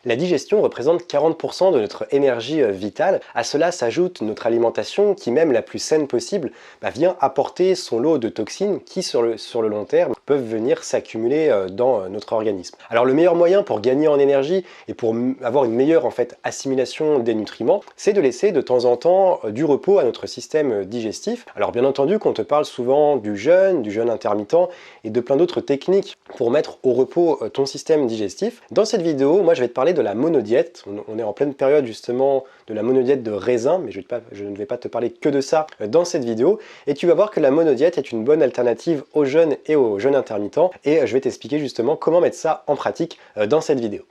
La digestion représente 40% de notre énergie vitale. À cela s'ajoute notre alimentation qui, même la plus saine possible, vient apporter son lot de toxines qui, sur le long terme, peuvent venir s'accumuler dans notre organisme. Alors le meilleur moyen pour gagner en énergie et pour avoir une meilleure assimilation des nutriments, c'est de laisser de temps en temps du repos à notre système digestif. Alors bien entendu qu'on te parle souvent du jeûne intermittent et de plein d'autres techniques pour mettre au repos ton système digestif. Dans cette vidéo, moi je vais te parler de la monodiète. On est en pleine période justement de la monodiète de raisin, mais je ne vais pas te parler que de ça dans cette vidéo. Et tu vas voir que la monodiète est une bonne alternative au jeûne et au jeûne intermittent. Et je vais t'expliquer justement comment mettre ça en pratique dans cette vidéo.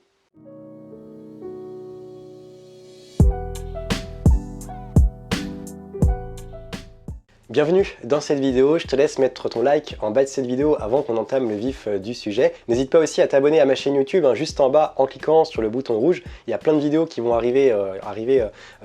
Bienvenue dans cette vidéo, je te laisse mettre ton like en bas de cette vidéo avant qu'on entame le vif du sujet. N'hésite pas aussi à t'abonner à ma chaîne YouTube, juste en bas en cliquant sur le bouton rouge. Il y a plein de vidéos qui vont arriver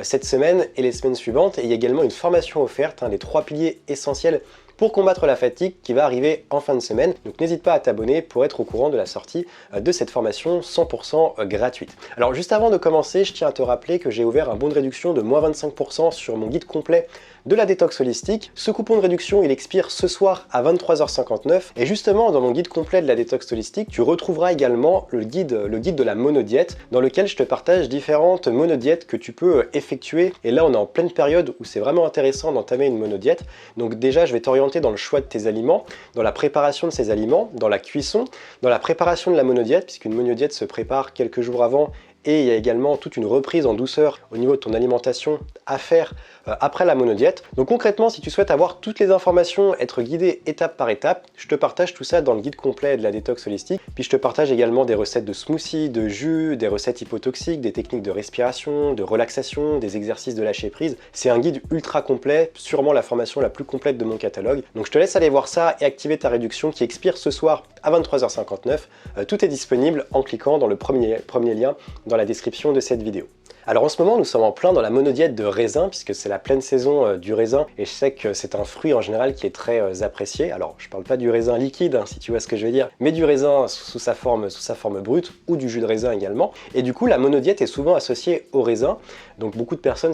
cette semaine et les semaines suivantes. Et il y a également une formation offerte, les 3 piliers essentiels pour combattre la fatigue qui va arriver en fin de semaine. Donc n'hésite pas à t'abonner pour être au courant de la sortie de cette formation 100% gratuite. Alors juste avant de commencer, je tiens à te rappeler que j'ai ouvert un bon de réduction de moins 25% sur mon guide complet de la détox holistique. Ce coupon de réduction, il expire ce soir à 23h59. Et justement, dans mon guide complet de la détox holistique, tu retrouveras également le guide de la monodiète, dans lequel je te partage différentes monodiètes que tu peux effectuer. Et là, on est en pleine période où c'est vraiment intéressant d'entamer une monodiète. Donc déjà, je vais t'orienter dans le choix de tes aliments, dans la préparation de ces aliments, dans la cuisson, dans la préparation de la monodiète, puisqu'une monodiète se prépare quelques jours avant. Et il y a également toute une reprise en douceur au niveau de ton alimentation à faire après la monodiète. Donc concrètement, si tu souhaites avoir toutes les informations, être guidé étape par étape, je te partage tout ça dans le guide complet de la détox holistique. Puis je te partage également des recettes de smoothies, de jus, des recettes hypotoxiques, des techniques de respiration, de relaxation, des exercices de lâcher prise. C'est un guide ultra complet, sûrement la formation la plus complète de mon catalogue. Donc je te laisse aller voir ça et activer ta réduction qui expire ce soir à 23h59. Tout est disponible en cliquant dans le premier lien dans la description de cette vidéo. Alors en ce moment, nous sommes en plein dans la monodiète de raisin, puisque c'est la pleine saison du raisin, et je sais que c'est un fruit en général qui est très apprécié. Alors je parle pas du raisin liquide, si tu vois ce que je veux dire, mais du raisin sous sa forme brute, ou du jus de raisin également. Et du coup, la monodiète est souvent associée au raisin, donc beaucoup de personnes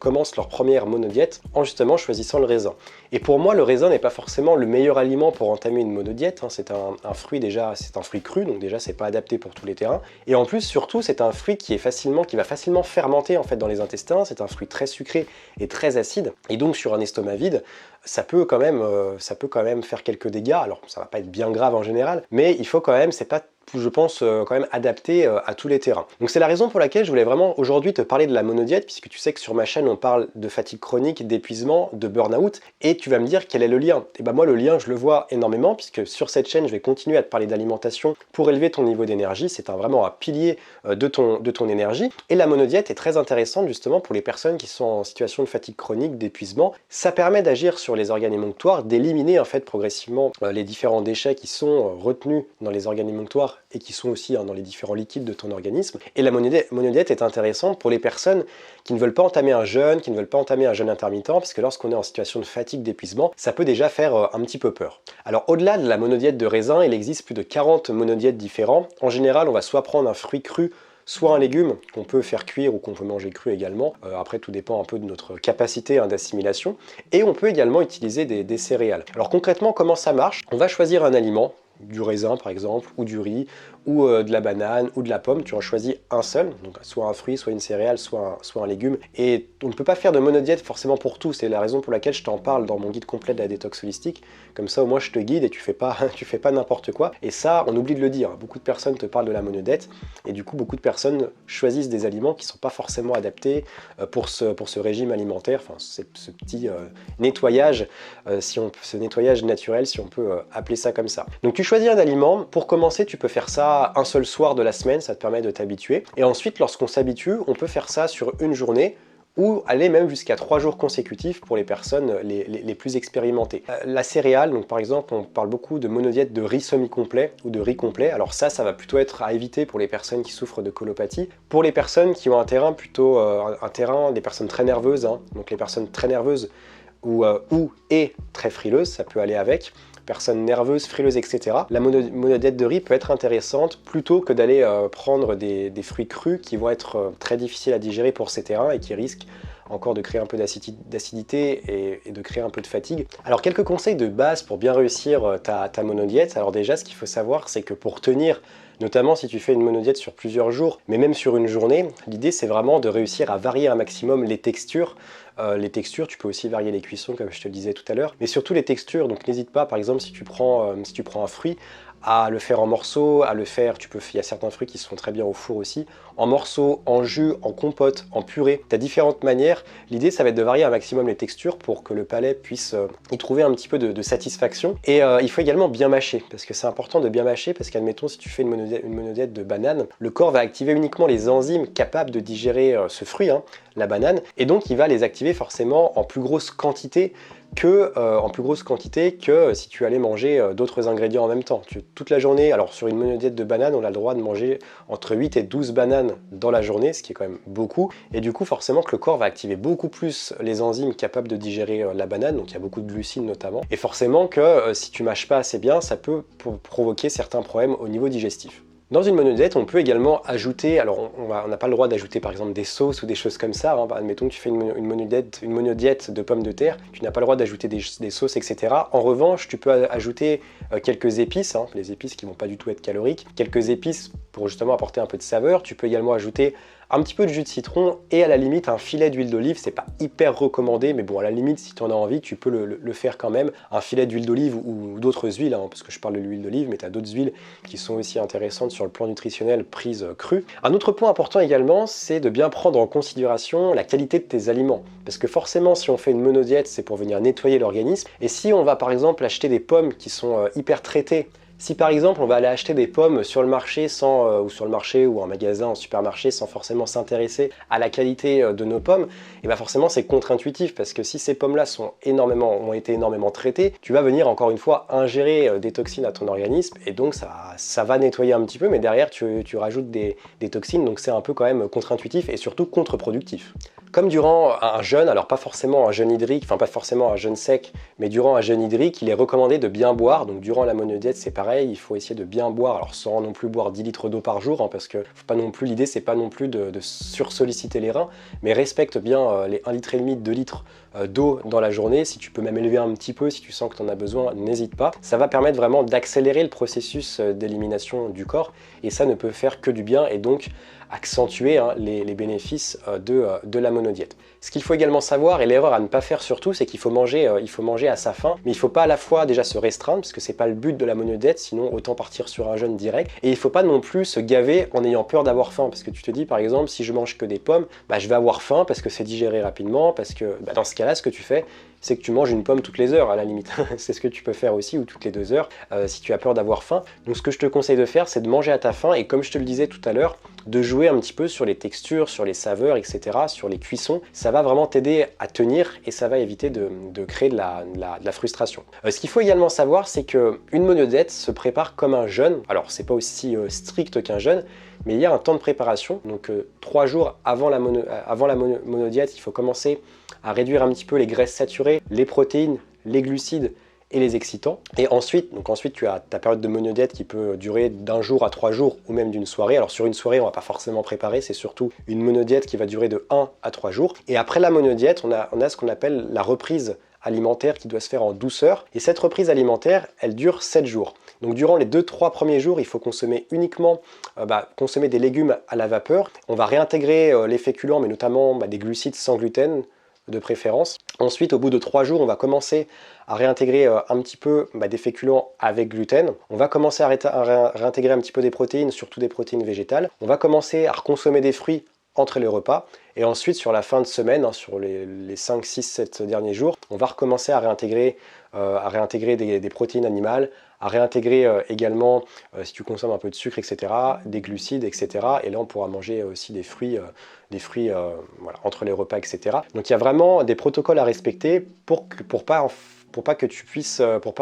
commencent leur première monodiète en justement choisissant le raisin. Et pour moi, le raisin n'est pas forcément le meilleur aliment pour entamer une monodiète, c'est un fruit déjà, c'est un fruit cru, donc déjà c'est pas adapté pour tous les terrains. Et en plus, surtout, c'est un fruit qui va facilement fermenter en fait dans les intestins. C'est un fruit très sucré et très acide, et donc sur un estomac vide, ça peut quand même faire quelques dégâts. Alors ça va pas être bien grave en général, mais il faut quand même, c'est pas, je pense, quand même adapté à tous les terrains. Donc c'est la raison pour laquelle je voulais vraiment aujourd'hui te parler de la monodiète, puisque tu sais que sur ma chaîne on parle de fatigue chronique, d'épuisement, de burn-out, et tu vas me dire quel est le lien. Et moi le lien je le vois énormément, puisque sur cette chaîne je vais continuer à te parler d'alimentation pour élever ton niveau d'énergie. C'est vraiment un pilier de ton énergie, et la monodiète est très intéressante justement pour les personnes qui sont en situation de fatigue chronique, d'épuisement. Ça permet d'agir sur les organes émonctoires, d'éliminer en fait progressivement les différents déchets qui sont retenus dans les organes émonctoires et qui sont aussi dans les différents liquides de ton organisme. Et la monodiète est intéressante pour les personnes qui ne veulent pas entamer un jeûne, qui ne veulent pas entamer un jeûne intermittent, parce que lorsqu'on est en situation de fatigue, d'épuisement, ça peut déjà faire un petit peu peur. Alors au-delà de la monodiète de raisin, il existe plus de 40 monodiètes différents. En général, on va soit prendre un fruit cru, soit un légume qu'on peut faire cuire ou qu'on peut manger cru également. Après, tout dépend un peu de notre capacité d'assimilation. Et on peut également utiliser des céréales. Alors concrètement, comment ça marche? On va choisir un aliment, du raisin par exemple, ou du riz, ou de la banane, ou de la pomme. Tu en choisis un seul, donc soit un fruit, soit une céréale, soit un légume. Et on ne peut pas faire de monodiète forcément pour tout. C'est la raison pour laquelle je t'en parle dans mon guide complet de la détox holistique. Comme ça, au moins, je te guide et tu fais pas n'importe quoi. Et ça, on oublie de le dire. Beaucoup de personnes te parlent de la monodiète, et du coup, beaucoup de personnes choisissent des aliments qui ne sont pas forcément adaptés pour ce régime alimentaire. Enfin, ce petit nettoyage, ce nettoyage naturel, si on peut appeler ça comme ça. Donc, tu choisis un aliment. Pour commencer, tu peux faire ça un seul soir de la semaine, ça te permet de t'habituer. Et ensuite, lorsqu'on s'habitue, on peut faire ça sur une journée, ou aller même jusqu'à 3 jours consécutifs pour les personnes les plus expérimentées. La céréale, donc par exemple, on parle beaucoup de monodiète de riz semi-complet ou de riz complet. Alors ça va plutôt être à éviter pour les personnes qui souffrent de colopathie. Pour les personnes qui ont un terrain plutôt, des personnes très nerveuses, donc les personnes très nerveuses ou très frileuses, ça peut aller avec. personne nerveuse, frileuse, etc., la monodiète de riz peut être intéressante plutôt que d'aller prendre des fruits crus qui vont être très difficiles à digérer pour ces terrains et qui risquent encore de créer un peu d'acidité et de créer un peu de fatigue. Alors quelques conseils de base pour bien réussir ta monodiète. Alors déjà, ce qu'il faut savoir, c'est que pour tenir, notamment si tu fais une monodiète sur plusieurs jours, mais même sur une journée, l'idée c'est vraiment de réussir à varier un maximum les textures. Tu peux aussi varier les cuissons comme je te le disais tout à l'heure, mais surtout les textures, donc n'hésite pas par exemple si tu prends un fruit, à le faire en morceaux, il y a certains fruits qui se font très bien au four aussi, en morceaux, en jus, en compote, en purée. Tu as différentes manières. L'idée, ça va être de varier un maximum les textures pour que le palais puisse y trouver un petit peu de satisfaction. Et il faut également bien mâcher, parce que c'est important de bien mâcher, parce qu'admettons, si tu fais une monodiète de banane, le corps va activer uniquement les enzymes capables de digérer ce fruit, hein, la banane, et donc il va les activer forcément en plus grosse quantité que si tu allais manger d'autres ingrédients en même temps. Toute la journée, alors sur une monodiète de banane, on a le droit de manger entre 8 et 12 bananes dans la journée, ce qui est quand même beaucoup, et du coup forcément que le corps va activer beaucoup plus les enzymes capables de digérer la banane, donc il y a beaucoup de glucides notamment, et forcément que si tu mâches pas assez bien, ça peut provoquer certains problèmes au niveau digestif. Dans une monodiète, on peut également ajouter, alors on n'a pas le droit d'ajouter par exemple des sauces ou des choses comme ça, hein. Admettons que tu fais une monodiète de pommes de terre, tu n'as pas le droit d'ajouter des sauces, etc. En revanche, tu peux ajouter quelques épices, hein, les épices qui ne vont pas du tout être caloriques, quelques épices pour justement apporter un peu de saveur. Tu peux également ajouter un petit peu de jus de citron et à la limite un filet d'huile d'olive. C'est pas hyper recommandé, mais bon, à la limite, si tu en as envie, tu peux le faire quand même. Un filet d'huile d'olive ou d'autres huiles, hein, parce que je parle de l'huile d'olive, mais tu as d'autres huiles qui sont aussi intéressantes sur le plan nutritionnel prises crues. Un autre point important également, c'est de bien prendre en considération la qualité de tes aliments. Parce que forcément, si on fait une monodiète, c'est pour venir nettoyer l'organisme. Et si on va par exemple acheter des pommes qui sont hyper traitées, si par exemple on va aller acheter des pommes sur le marché ou en magasin, en supermarché, sans forcément s'intéresser à la qualité de nos pommes, et bien forcément c'est contre-intuitif parce que si ces pommes-là ont été énormément traitées, tu vas venir encore une fois ingérer des toxines à ton organisme et donc ça va nettoyer un petit peu, mais derrière tu rajoutes des toxines, donc c'est un peu quand même contre-intuitif et surtout contre-productif. Comme durant un jeûne, alors pas forcément un jeûne hydrique, enfin pas forcément un jeûne sec, mais durant un jeûne hydrique, il est recommandé de bien boire. Donc durant la monodiète, c'est pareil, il faut essayer de bien boire, alors sans non plus boire 10 litres d'eau par jour, hein, parce que l'idée c'est pas non plus de sursolliciter les reins, mais respecte bien les 1,5 litre, 2 litres d'eau dans la journée. Si tu peux même élever un petit peu, si tu sens que tu en as besoin, n'hésite pas. Ça va permettre vraiment d'accélérer le processus d'élimination du corps, et ça ne peut faire que du bien, et donc accentuer les bénéfices de la monodiète. Ce qu'il faut également savoir, et l'erreur à ne pas faire surtout, c'est qu'il faut manger à sa faim, mais il ne faut pas à la fois déjà se restreindre, parce que c'est pas le but de la monodiète, sinon autant partir sur un jeûne direct, et il ne faut pas non plus se gaver en ayant peur d'avoir faim, parce que tu te dis par exemple, si je mange que des pommes, je vais avoir faim parce que c'est digéré rapidement, parce que dans ce cas-là, ce que tu fais, c'est que tu manges une pomme toutes les heures à la limite. C'est ce que tu peux faire aussi, ou toutes les 2 heures, si tu as peur d'avoir faim. Donc ce que je te conseille de faire, c'est de manger à ta faim, et comme je te le disais tout à l'heure, de jouer un petit peu sur les textures, sur les saveurs, etc., sur les cuissons. Ça va vraiment t'aider à tenir et ça va éviter de créer de la frustration. Ce qu'il faut également savoir, c'est qu'une monodiète se prépare comme un jeûne. Alors c'est pas aussi strict qu'un jeûne, mais il y a un temps de préparation. Donc 3 jours avant la monodiète, il faut commencer à réduire un petit peu les graisses saturées, les protéines, les glucides et les excitants. Et ensuite tu as ta période de monodiète qui peut durer d'1 jour à 3 jours ou même d'une soirée. Alors sur une soirée, on va pas forcément préparer, c'est surtout une monodiète qui va durer de 1 à 3 jours. Et après la monodiète, on a ce qu'on appelle la reprise alimentaire qui doit se faire en douceur. Et cette reprise alimentaire, elle dure 7 jours. Donc durant les 2-3 premiers jours, il faut consommer uniquement consommer des légumes à la vapeur. On va réintégrer les féculents, mais notamment des glucides sans gluten, de préférence. Ensuite, au bout de 3 jours, on va commencer à réintégrer un petit peu des féculents avec gluten. On va commencer à réintégrer un petit peu des protéines, surtout des protéines végétales. On va commencer à reconsommer des fruits entre les repas. Et ensuite, sur la fin de semaine, sur les 5, 6, 7 derniers jours, on va recommencer à réintégrer des protéines animales, à réintégrer également, si tu consommes un peu de sucre, etc., des glucides, etc. Et là, on pourra manger aussi des fruits voilà, entre les repas, etc. Donc, il y a vraiment des protocoles à respecter pour pas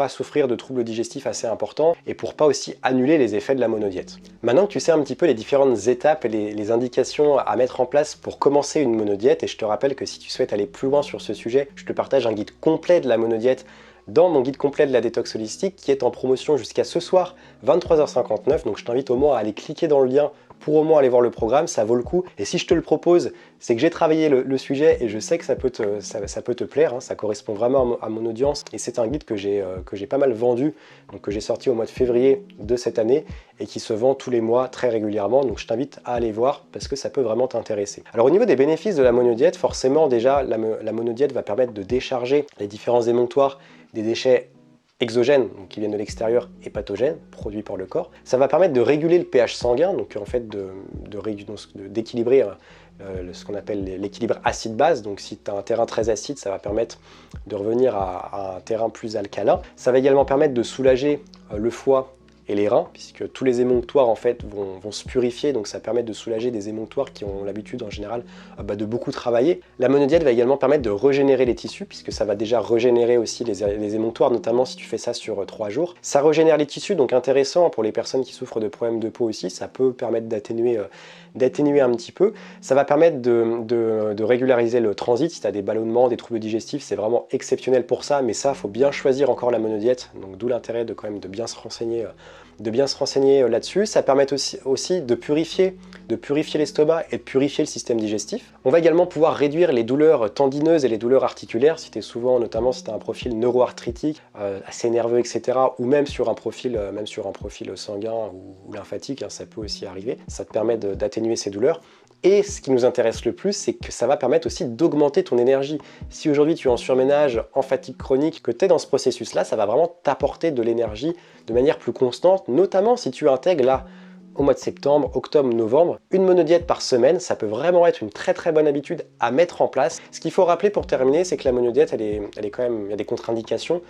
souffrir de troubles digestifs assez importants et pour pas aussi annuler les effets de la monodiète. Maintenant que tu sais un petit peu les différentes étapes et les indications à mettre en place pour commencer une monodiète, et je te rappelle que si tu souhaites aller plus loin sur ce sujet, je te partage un guide complet de la monodiète dans mon guide complet de la détox holistique qui est en promotion jusqu'à ce soir 23h59. Donc je t'invite au moins à aller cliquer dans le lien pour au moins aller voir le programme, ça vaut le coup. Et si je te le propose, c'est que j'ai travaillé le sujet et je sais que ça peut te plaire, hein, ça correspond vraiment à mon audience. Et c'est un guide que j'ai pas mal vendu, donc que j'ai sorti au mois de février de cette année et qui se vend tous les mois très régulièrement. Donc je t'invite à aller voir parce que ça peut vraiment t'intéresser. Alors au niveau des bénéfices de la monodiète, forcément déjà la monodiète va permettre de décharger les différents émonctoires des déchets exogènes, donc qui viennent de l'extérieur, et pathogènes, produits par le corps. Ça va permettre de réguler le pH sanguin, donc en fait d'équilibrer ce qu'on appelle l'équilibre acide-base. Donc si tu as un terrain très acide, ça va permettre de revenir à un terrain plus alcalin. Ça va également permettre de soulager le foie et les reins, puisque tous les émonctoires en fait vont se purifier, donc ça permet de soulager des émonctoires qui ont l'habitude en général de beaucoup travailler. La monodiète va également permettre de régénérer les tissus, puisque ça va déjà régénérer aussi les émonctoires, notamment si tu fais ça sur 3 jours. Ça régénère les tissus, donc intéressant pour les personnes qui souffrent de problèmes de peau aussi, ça peut permettre d'atténuer un petit peu. Ça va permettre de régulariser le transit, si tu as des ballonnements, des troubles digestifs, c'est vraiment exceptionnel pour ça, mais ça, il faut bien choisir encore la monodiète, donc d'où l'intérêt de quand même de bien se renseigner là-dessus. Ça permet aussi de purifier l'estomac et de purifier le système digestif. On va également pouvoir réduire les douleurs tendineuses et les douleurs articulaires, si tu es souvent, notamment si tu as un profil neuroarthritique, assez nerveux, etc., ou même sur un profil sanguin ou lymphatique, hein, ça peut aussi arriver. Ça te permet d'atténuer ces douleurs. Et ce qui nous intéresse le plus, c'est que ça va permettre aussi d'augmenter ton énergie. Si aujourd'hui tu es en surménage, en fatigue chronique, que tu es dans ce processus-là, ça va vraiment t'apporter de l'énergie de manière plus constante, notamment si tu intègres là, au mois de septembre, octobre, novembre, une monodiète par semaine, ça peut vraiment être une très très bonne habitude à mettre en place. Ce qu'il faut rappeler pour terminer, c'est que la monodiète, elle est quand même, il y a des contre-indications.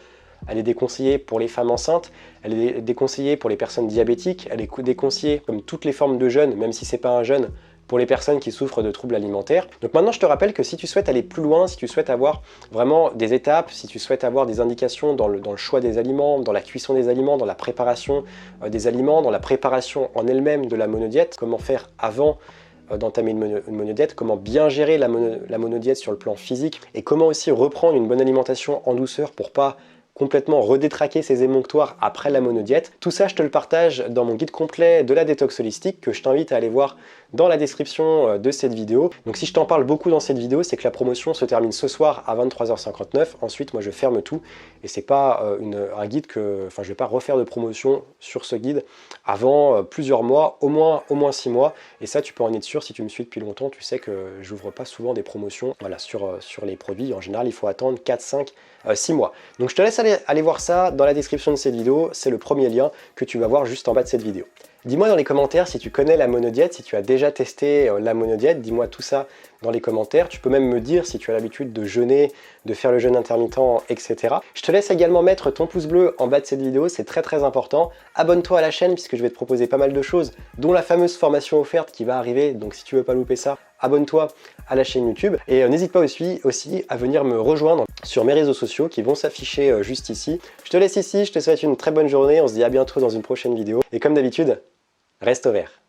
Elle est déconseillée pour les femmes enceintes, elle est déconseillée pour les personnes diabétiques, elle est déconseillée comme toutes les formes de jeûne, même si c'est pas un jeûne, pour les personnes qui souffrent de troubles alimentaires. Donc maintenant, je te rappelle que si tu souhaites aller plus loin, si tu souhaites avoir vraiment des étapes, si tu souhaites avoir des indications dans le choix des aliments, dans la cuisson des aliments, dans la préparation des aliments, dans la préparation en elle-même de la monodiète, comment faire avant d'entamer une monodiète, comment bien gérer la monodiète sur le plan physique et comment aussi reprendre une bonne alimentation en douceur pour pas complètement redétraquer ses émonctoires après la monodiète. Tout ça, je te le partage dans mon guide complet de la détox holistique que je t'invite à aller voir dans la description de cette vidéo. Donc si je t'en parle beaucoup dans cette vidéo, c'est que la promotion se termine ce soir à 23h59. Ensuite, moi je ferme tout et c'est pas un guide que, enfin je vais pas refaire de promotion sur ce guide avant plusieurs mois, au moins 6 mois. Et ça, tu peux en être sûr, si tu me suis depuis longtemps, tu sais que j'ouvre pas souvent des promotions voilà, sur les produits. En général, il faut attendre 4, 5, 6 mois. Donc je te laisse aller voir ça dans la description de cette vidéo. C'est le premier lien que tu vas voir juste en bas de cette vidéo. Dis-moi dans les commentaires si tu connais la monodiète, si tu as déjà testé la monodiète, dis-moi tout ça dans les commentaires. Tu peux même me dire si tu as l'habitude de jeûner, de faire le jeûne intermittent, etc. Je te laisse également mettre ton pouce bleu en bas de cette vidéo, c'est très très important. Abonne-toi à la chaîne puisque je vais te proposer pas mal de choses, dont la fameuse formation offerte qui va arriver, donc si tu veux pas louper ça, abonne-toi à la chaîne YouTube. Et n'hésite pas aussi à venir me rejoindre sur mes réseaux sociaux qui vont s'afficher juste ici. Je te laisse ici, je te souhaite une très bonne journée, on se dit à bientôt dans une prochaine vidéo. Et comme d'habitude, reste au vert.